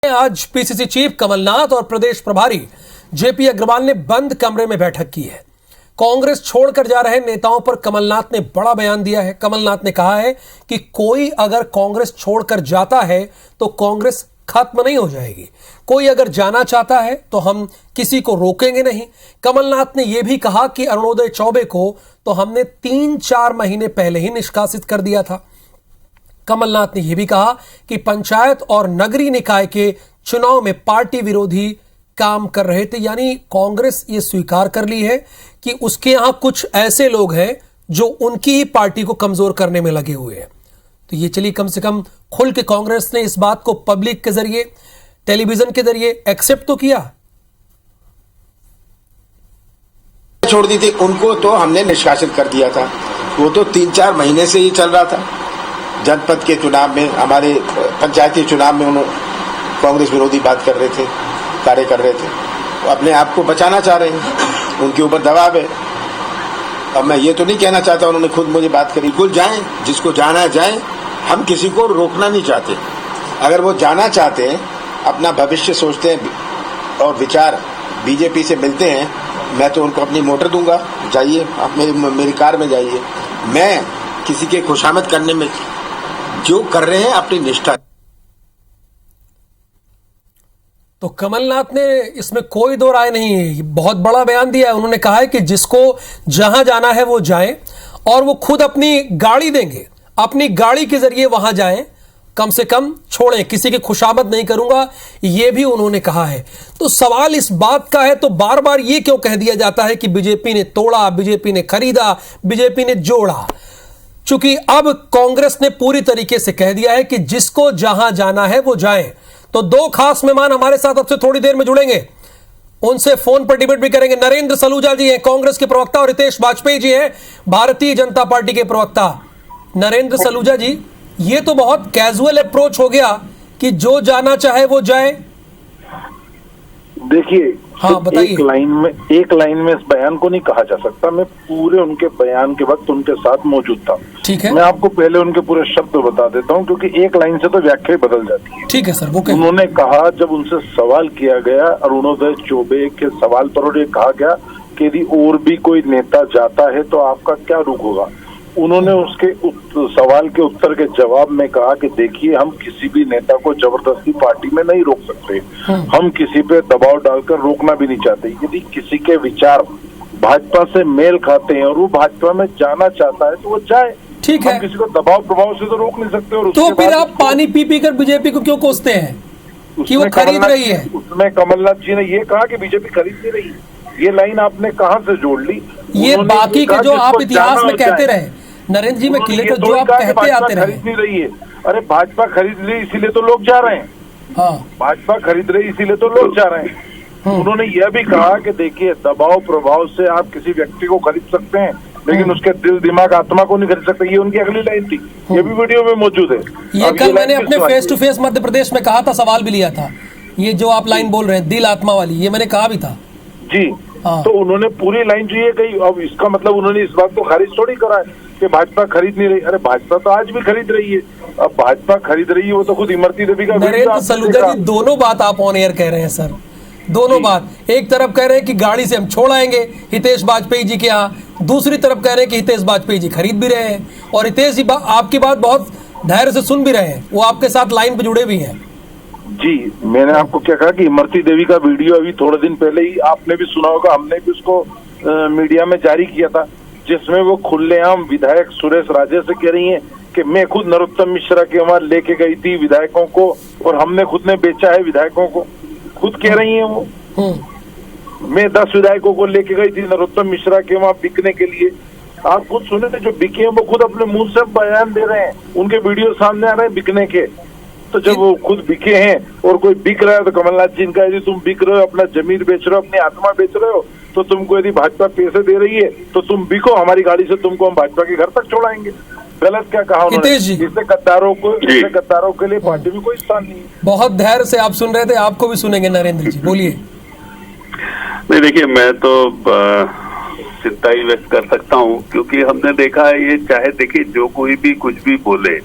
आज PCC chief Kamal Nath और प्रदेश प्रभारी जेपी अग्रवाल ने बंद कमरे में बैठक की है। कांग्रेस छोड़कर जा रहे नेताओं पर कमलनाथ ने बड़ा बयान दिया है। कमलनाथ ने कहा है कि कोई अगर कांग्रेस छोड़कर जाता है तो कांग्रेस खत्म नहीं हो जाएगी। कोई अगर जाना चाहता है तो हम किसी को रोकेंगे नहीं। कमलनाथ ने यह भी कहा कि अरुणोदय चौबे को तो हमने 3-4 महीने पहले ही निष्कासित कर दिया था। कमलनाथ ने यह भी कहा कि पंचायत और नगरीय निकाय के चुनाव में पार्टी विरोधी काम कर रहे थे। यानी कांग्रेस ये स्वीकार कर ली है कि उसके यहां कुछ ऐसे लोग हैं जो उनकी ही पार्टी को कमजोर करने में लगे हुए हैं। तो ये चलिए कम से कम खुल के कांग्रेस ने इस बात को पब्लिक के जरिए, टेलीविजन के जरिए एक्सेप्ट तो किया। छोड़ दी थी उनको तो हमने निष्कासित कर दिया था। वो तो 3-4 महीने से ही चल रहा था। जनपद के चुनाव में, हमारे पंचायती चुनाव में उन्होंने कांग्रेस विरोधी बात कर रहे थे, कार्य कर रहे थे। वो अपने आप को बचाना चाह रहे हैं, उनके ऊपर दबाव है। अब मैं ये तो नहीं कहना चाहता, उन्होंने खुद मुझे बात करी, बिल्कुल जाएं, जिसको जाना है जाएं, हम किसी को रोकना नहीं चाहते। अगर वो जाना चाहते हैं, अपना भविष्य सोचते हैं और विचार बीजेपी से मिलते हैं, मैं तो उनको अपनी मोटर दूंगा, जाइए आप मेरी कार में जाइए। मैं किसी के खुशामद करने में जो कर रहे हैं अपनी निष्ठा। तो कमलनाथ ने इसमें कोई दो राय नहीं है, बहुत बड़ा बयान दिया है। उन्होंने कहा है कि जिसको जहां जाना है वो जाए और वो खुद अपनी गाड़ी देंगे, अपनी गाड़ी के जरिए वहां जाएं, कम से कम छोड़ें, किसी की खुशामद नहीं करूंगा, ये भी उन्होंने कहा है। तो सवाल इस बात का है, तो बार बार ये क्यों कह दिया जाता है कि बीजेपी ने तोड़ा, बीजेपी ने खरीदा, बीजेपी ने जोड़ा? चूंकि अब कांग्रेस ने पूरी तरीके से कह दिया है कि जिसको जहां जाना है वो जाए। तो 2 खास मेहमान हमारे साथ अब से थोड़ी देर में जुड़ेंगे, उनसे फोन पर डिबेट भी करेंगे। नरेंद्र सलूजा जी हैं कांग्रेस के प्रवक्ता और हितेश वाजपेयी जी हैं भारतीय जनता पार्टी के प्रवक्ता। नरेंद्र सलूजा जी, ये तो बहुत कैजुअल अप्रोच हो गया कि जो जाना चाहे वो जाए। देखिए, हाँ, बताइए। एक लाइन में इस बयान को नहीं कहा जा सकता। मैं पूरे उनके बयान के वक्त उनके साथ मौजूद था। ठीक है, मैं आपको पहले उनके पूरे शब्द बता देता हूं, क्योंकि एक लाइन से तो व्याख्या ही बदल जाती है। ठीक है सर, वो उन्होंने कहा, जब उनसे सवाल किया गया अरुणोदय चौबे के सवाल पर, और ये कहा गया कि यदि और भी कोई नेता जाता है तो आपका क्या रुख होगा। उन्होंने उसके सवाल के उत्तर के जवाब में कहा कि देखिए, हम किसी भी नेता को जबरदस्ती पार्टी में नहीं रोक सकते, हम किसी पे दबाव डालकर रोकना भी नहीं चाहते। यदि किसी के विचार भाजपा से मेल खाते हैं और वो भाजपा में जाना चाहता है तो वो जाए। ठीक है, हम किसी को दबाव प्रभाव से तो रोक नहीं सकते। और तो फिर आप पानी पी पी कर बीजेपी को क्यों कोसते हैं कि वो खरीद रही है? उसमें कमलनाथ जी ने ये कहा कि बीजेपी खरीद नहीं रही। ये लाइन आपने कहां से जोड़ ली? ये बाकी के जो आप इतिहास में कहते रहे नरेंद्र जी, मैं क्लियर जो आप कहते आते रहे। खरीद नहीं रही है। अरे भाजपा खरीद रही इसीलिए तो लोग जा रहे हैं। हाँ, भाजपा खरीद रही इसीलिए तो लोग जा रहे हैं। उन्होंने यह भी कहा कि देखिए, दबाव प्रभाव से आप किसी व्यक्ति को खरीद सकते हैं, लेकिन उसके दिल, दिमाग, आत्मा को नहीं खरीद सकते। ये उनकी अगली लाइन थी, ये भी वीडियो में मौजूद है। ये कल मैंने अपने face to face Madhya Pradesh में कहा था, सवाल भी लिया था। ये जो आप लाइन बोल रहे हैं दिल आत्मा वाली, ये मैंने कहा भी था जी। हाँ। तो उन्होंने पूरी लाइन जो ये कही, अब इसका मतलब उन्होंने इस बात को खारिज थोड़ी करा है कि भाजपा खरीद नहीं रही। अरे भाजपा तो आज भी खरीद रही है। अब भाजपा खरीद रही है, वो तो खुद इमरती देवी का। नरेंद्र सलूजा जी, दोनों बात आप ऑन एयर कह रहे हैं सर, दोनों बात। एक तरफ कह रहे हैं कि गाड़ी से हम छोड़ आएंगे हितेश वाजपेयी जी के यहाँ, दूसरी तरफ कह रहे हैं कि हितेश वाजपेयी जी खरीद भी रहे हैं, और हितेश जी आपकी बात बहुत धैर्य से सुन भी रहे हैं, वो आपके साथ लाइन पे जुड़े भी हैं। जी, मैंने आपको क्या कहा कि इमरती देवी का वीडियो अभी थोड़े दिन पहले ही आपने भी सुना होगा, हमने भी उसको मीडिया में जारी किया था, जिसमें वो खुलेआम विधायक सुरेश राजे से कह रही हैं कि मैं खुद नरोत्तम मिश्रा के वहां लेके गई थी विधायकों को, और हमने खुद ने बेचा है विधायकों को। खुद कह रही हैं वो, मैं 10 विधायकों को लेके गई थी नरोत्तम मिश्रा के वहां बिकने के लिए। आप खुद सुने थे, जो बिके हैं वो खुद अपने मुंह से बयान दे रहे हैं, उनके वीडियो सामने आ रहे हैं बिकने के। तो जब वो खुद बिके हैं और कोई बिक रहा है, तो कमलनाथ जी इनका, यदि तुम बिक रहे हो, अपना जमीन बेच रहे हो, अपनी आत्मा बेच रहे हो, तो तुमको यदि भाजपा पैसे दे रही है तो तुम बिको, हमारी गाड़ी से तुमको हम भाजपा के घर तक छोड़ाएंगे। गलत क्या कहा उन्होंने? इससे गद्दारों के लिए पार्टी में कोई स्थान नहीं है। बहुत धैर्य से आप सुन रहे थे, आपको भी सुनेंगे नरेंद्र जी, बोलिए। नहीं, देखिए, मैं तो चिंता ही व्यक्त कर सकता हूँ, क्योंकि हमने देखा है ये, चाहे देखिए जो कोई भी कुछ भी बोले,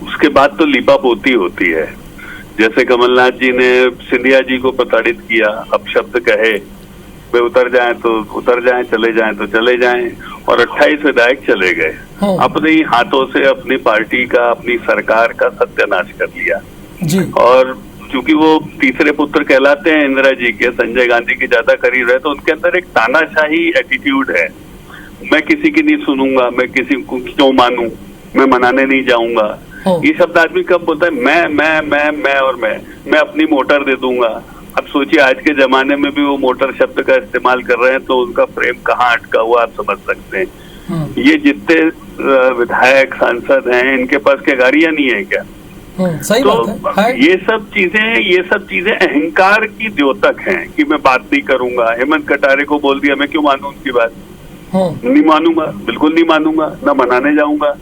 उसके बाद तो लीपा पोती होती है। जैसे कमलनाथ जी ने सिंधिया जी को प्रताड़ित किया, अपशब्द कहे, वे उतर जाएं तो उतर जाएं, चले जाएं तो चले जाएं, और 28 विधायक चले गए। अपने ही हाथों से अपनी पार्टी का, अपनी सरकार का सत्यानाश कर लिया जी। और क्योंकि वो तीसरे पुत्र कहलाते हैं इंदिरा जी के, संजय गांधी के ज्यादा करीब है, तो उनके अंदर एक तानाशाही एटीट्यूड है। मैं किसी की नहीं सुनूंगा, मैं किसी को क्यों मानूं, मैं मनाने नहीं जाऊंगा। ये शब्द आदमी कब बोलता है? मैं और मैं अपनी मोटर दे दूंगा। अब सोचिए आज के जमाने में भी वो मोटर शब्द का इस्तेमाल कर रहे हैं, तो उनका प्रेम कहाँ अटका हुआ आप समझ सकते हैं। ये जितने विधायक सांसद हैं, इनके पास क्या गाड़ियां नहीं है क्या? सही तो बात है। ये सब चीजें अहंकार की द्योतक हैं कि मैं बात नहीं करूंगा। हेमंत कटारे को बोल दिया, मैं क्यों मानूं उनकी बात? नहीं मानूंगा, बिल्कुल नहीं मानूंगा, ना मनाने जाऊंगा।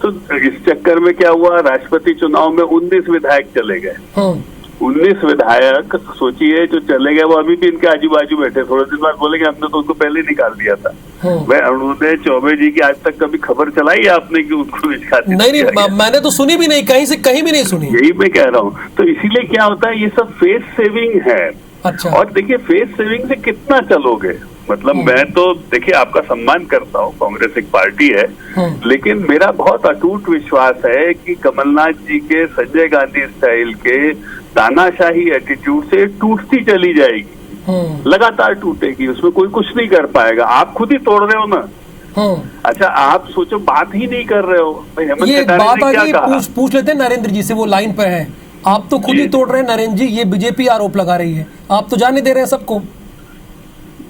तो इस चक्कर में क्या हुआ, राष्ट्रपति चुनाव में 19 विधायक चले गए। 19 विधायक सोचिए जो चले गए, वो अभी भी इनके आजू बाजू बैठे। थोड़े दिन बाद बोलेंगे हमने तो उनको पहले निकाल दिया था। मैं अरुणोदय चौबे जी की आज तक कभी खबर चलाई है आपने कि उनको निष्कासित? नहीं, मैंने तो सुनी भी नहीं, कहीं से कहीं भी नहीं सुनी। यही मैं कह रहा हूँ। तो इसीलिए क्या होता है, ये सब फेस सेविंग है। अच्छा। और देखिए फेस सेविंग से कितना चलोगे? मतलब मैं तो देखिए आपका सम्मान करता हूँ, कांग्रेस एक पार्टी है, लेकिन मेरा बहुत अटूट विश्वास है कि कमलनाथ जी के संजय गांधी स्टाइल के तानाशाही एटीट्यूड से टूटती चली जाएगी, लगातार टूटेगी, उसमें कोई कुछ नहीं कर पाएगा। आप खुद ही तोड़ रहे हो ना। अच्छा आप सोचो, बात ही नहीं कर रहे हो। ये बात आगे पूछ लेते हैं नरेंद्र जी से, वो लाइन पे हैं। आप तो खुद ही तोड़ रहे हैं नरेंद्र जी, ये बीजेपी आरोप लगा रही है, आप तो जाने दे रहे हैं सबको।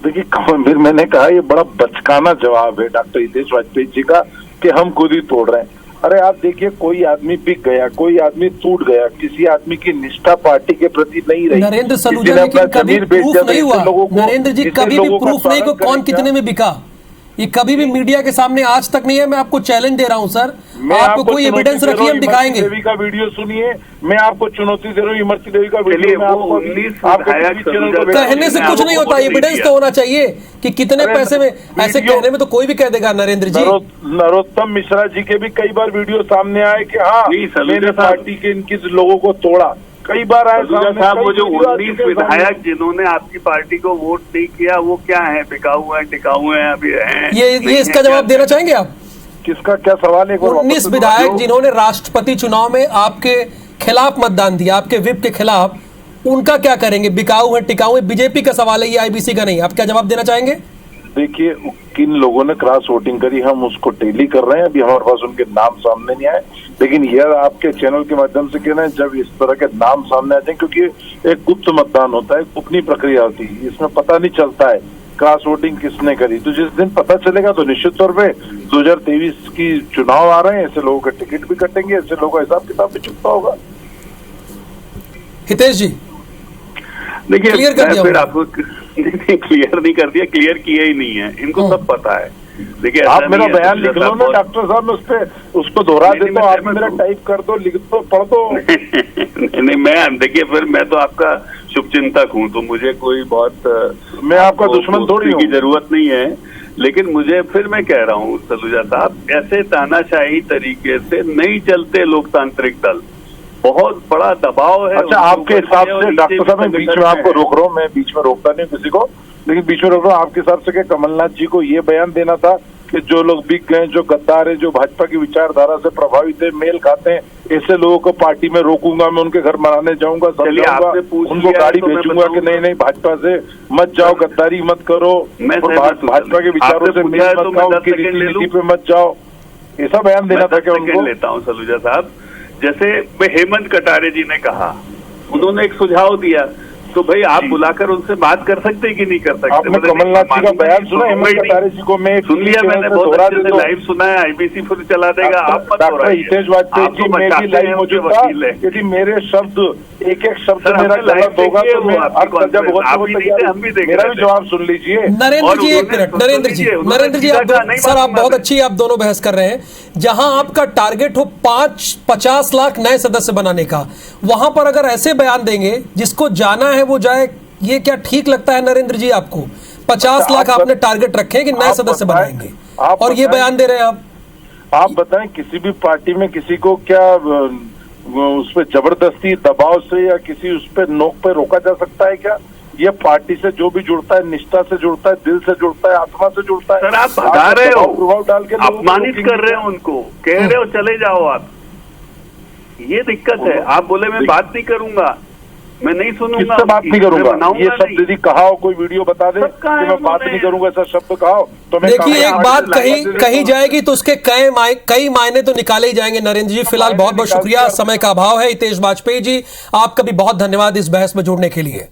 देखिए फिर मैंने कहा ये बड़ा बचकाना जवाब है डॉक्टर हितेश वाजपेयी जी का कि हम खुद ही तोड़ रहे हैं। अरे आप देखिए, कोई आदमी बिक गया, कोई आदमी टूट गया, किसी आदमी की निष्ठा पार्टी के प्रति नहीं रही। नरेंद्र सलूजा, लेकिन कभी प्रूफ नहीं हुआ नरेंद्र जी, कभी भी प्रूफ नहीं को कौन कितने में बिका, ये कभी भी मीडिया के सामने आज तक नहीं है। मैं आपको चैलेंज दे रहा हूं सर, आपको कोई एविडेंस रखिए, हम दिखाएंगे। देवी का वीडियो सुनिए, मैं आपको चुनौती दे रहा हूँ। इमरती देवी का वीडियो कहने से कुछ नहीं होता, एविडेंस तो होना चाहिए कि कितने पैसे में। ऐसे कहने में तो कोई भी कह देगा नरेंद्र जी। नरोत्तम मिश्रा जी के भी कई बार वीडियो सामने आए कि हाँ मैंने पार्टी के इनकी लोगों को तोड़ा, कई बार आए साहब। वो जो 19 विधायक जिन्होंने आपकी पार्टी को वोट नहीं किया, वो क्या है? बिकाऊ है, टिकाऊ है, अभी है? ये इसका जवाब देना चाहेंगे आप? किसका क्या सवाल है? 19 विधायक जिन्होंने राष्ट्रपति चुनाव में आपके खिलाफ मतदान दिया, आपके विप के खिलाफ, उनका क्या करेंगे? बिकाऊ है, टिकाऊ है? बीजेपी का सवाल है, ये आईबीसी का नहीं। आप क्या जवाब देना चाहेंगे? देखिए किन लोगों ने क्रॉस वोटिंग करी, हम उसको टेली कर रहे हैं, अभी हमारे पास उनके नाम सामने नहीं आए। लेकिन यह आपके चैनल के माध्यम से कह रहे हैं, जब इस तरह के नाम सामने आ जाए, क्योंकि एक गुप्त मतदान होता है, गोपनीय प्रक्रिया होती है, इसमें पता नहीं चलता है क्रॉस वोटिंग किसने करी। तो जिस दिन पता चलेगा तो निश्चित तौर पे 2023 की चुनाव आ रहे हैं, ऐसे लोगों का टिकट भी कटेंगे, ऐसे लोगों का हिसाब किताब भी चुकता होगा। हितेश जी देखिए, क्लियर कर दिया, फिर आपको क्लियर नहीं कर दिया, क्लियर किया ही नहीं है, इनको सब पता है। देखिए आप मेरा बयान लिख लो ना डॉक्टर साहब, उसको दोहरा दे दो, आप मेरा टाइप कर दो, लिख दो, पढ़ दो। नहीं मैं देखिए, फिर मैं तो आपका शुभचिंतक हूँ, तो मुझे कोई बहुत मैं आपका दुश्मन थोड़ी हूँ, की जरूरत नहीं है। लेकिन मुझे फिर मैं कह रहा हूँ सलूजा साहब, ऐसे तानाशाही तरीके से नहीं चलते लोकतांत्रिक दल, बहुत बड़ा दबाव है। अच्छा आपके हिसाब से डॉक्टर साहब, मैं बीच में आपको रोक रहा हूँ, मैं बीच में रोकता नहीं किसी को, लेकिन बीच में रोक रहा हूँ। आपके हिसाब से क्या कमलनाथ जी को ये बयान देना था कि जो लोग बिक गए, जो गद्दार है, जो भाजपा की विचारधारा से प्रभावित है, मेल खाते हैं, ऐसे लोगों को पार्टी में रोकूंगा, मैं उनके घर मनाने जाऊंगा, समझाऊंगा, उनको गाड़ी भेजूंगा कि नहीं भाजपा से मत जाओ, गद्दारी मत करो, भाजपा के विचारों से मेल मत खाओ, उनकी रीति पे मत जाओ, ऐसा बयान देना था क्या उनको? लेता हूँ सलूजा साहब, जैसे हेमंत कटारे जी ने कहा, उन्होंने एक सुझाव दिया, तो भाई आप बुलाकर उनसे बात कर सकते कि नहीं कर सकते? आपने कमलनाथ जी का बयान सुना? हेमंत कटारे जी को मैं सुन लिया, मैंने बहुत अच्छे से लाइव सुना है, आईबीसी फिर चला देगा। आप डॉक्टर हितेश वाजपेयी जी, मैं भी लाइव मौजूद था, यदि मेरे शब्द एक शब्द मेरा गलत होगा तो मैं मेरा भी जवाब सुन लीजिए। नरेंद्र जी एक मिनट, नरेंद्र जी सर, आप बहुत अच्छी, आप दोनों बहस कर रहे हैं। जहां आपका टारगेट हो 50 लाख नए सदस्य बनाने का, वहां पर अगर ऐसे बयान देंगे जिसको जाना है वो जाए, ये क्या ठीक लगता है नरेंद्र जी आपको? 50 लाख आपने टारगेट रखे कि नए सदस्य बनाएंगे, और ये बयान दे रहे हैं आप बताएं किसी भी पार्टी में किसी को क्या उस पर जबरदस्ती दबाव से या किसी उस पर नोक पे रोका जा सकता है क्या? ये पार्टी से जो भी जुड़ता है, निष्ठा से जुड़ता है, दिल से जुड़ता है, आत्मा से जुड़ता है। सर आप भगा रहे हो, प्रभाव डाल के अपमानित कर रहे हो उनको, कह रहे हो चले जाओ आप, ये दिक्कत है। आप बोले मैं बात नहीं करूंगा, मैं नहीं सुनूंगा, किससे बात नहीं करूंगा? ये शब्द यदि कहा हो, कोई वीडियो बता दे कि मैं बात नहीं करूंगा, ऐसा शब्द कहा हो तो मैं देखिए एक बात कही जाएगी तो उसके कई मायने तो निकाले ही जाएंगे। नरेंद्र जी फिलहाल बहुत बहुत शुक्रिया, समय का अभाव है। हितेश वाजपेयी जी आपका भी बहुत धन्यवाद इस बहस में जुड़ने के लिए।